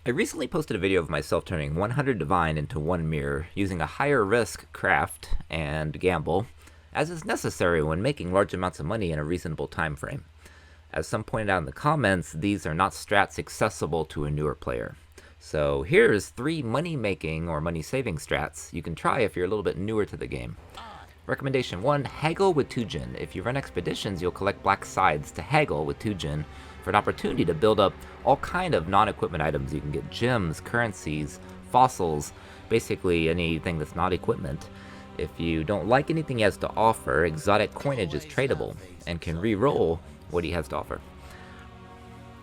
I recently posted a video of myself turning 100 Divine into 1 Mirror, using a higher risk craft and gamble, as is necessary when making large amounts of money in a reasonable time frame. As some pointed out in the comments, these are not strats accessible to a newer player. So here's 3 money-making or money-saving strats you can try if you're a little bit newer to the game. Recommendation 1, haggle with 2 Jin. If you run expeditions, you'll collect black sides to haggle with 2 Jin for an opportunity to build up all kind of non-equipment items. You can get gems, currencies, fossils, basically anything that's not equipment. If you don't like anything he has to offer, exotic coinage is tradable and can re-roll what he has to offer.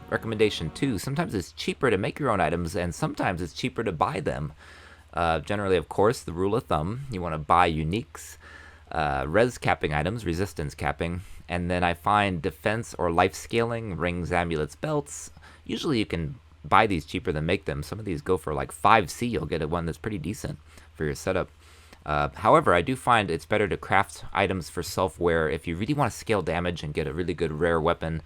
Recommendation 2, sometimes it's cheaper to make your own items and sometimes it's cheaper to buy them. Generally, of course, the rule of thumb, you want to buy uniques, res capping items, resistance capping, and then I find defense or life scaling, rings, amulets, belts. Usually you can buy these cheaper than make them. Some of these go for like 5C, you'll get one that's pretty decent for your setup. However, I do find it's better to craft items for self-wear if you really want to scale damage and get a really good rare weapon.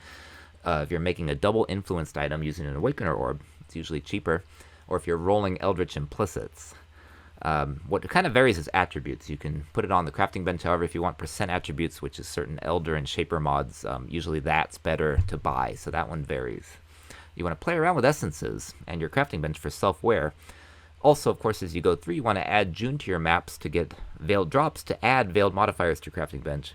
If you're making a double influenced item using an Awakener Orb, it's usually cheaper. Or if you're rolling Eldritch Implicits. What kind of varies is attributes. You can put it on the crafting bench, however, if you want percent attributes, which is certain Elder and Shaper mods, usually that's better to buy, so that one varies. You want to play around with essences and your crafting bench for self-wear. Also, of course, as you go through, you want to add June to your maps to get veiled drops to add veiled modifiers to your crafting bench,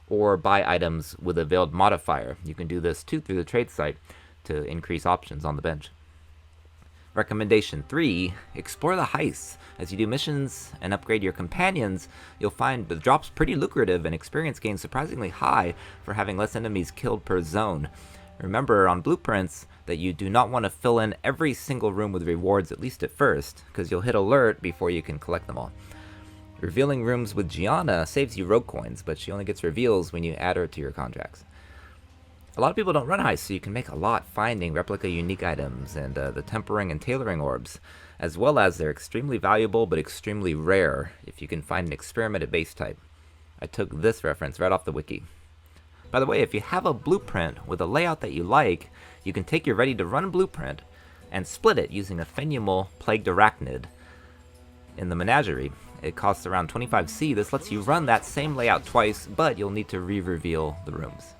or buy items with a veiled modifier. You can do this too through the trade site to increase options on the bench. Recommendation 3, explore the heists. As you do missions and upgrade your companions, you'll find the drops pretty lucrative and experience gains surprisingly high for having less enemies killed per zone. Remember on blueprints that you do not want to fill in every single room with rewards, at least at first, because you'll hit alert before you can collect them all. Revealing rooms with Gianna saves you rogue coins, but she only gets reveals when you add her to your contracts. A lot of people don't run heists, so you can make a lot finding replica unique items and the tempering and tailoring orbs, as well as they're extremely valuable but extremely rare if you can find an experimented base type. I took this reference right off the wiki. By the way, if you have a blueprint with a layout that you like, you can take your ready-to-run blueprint and split it using a Phenumal Plagued Arachnid in the Menagerie. It costs around 25C. This lets you run that same layout twice, but you'll need to re-reveal the rooms.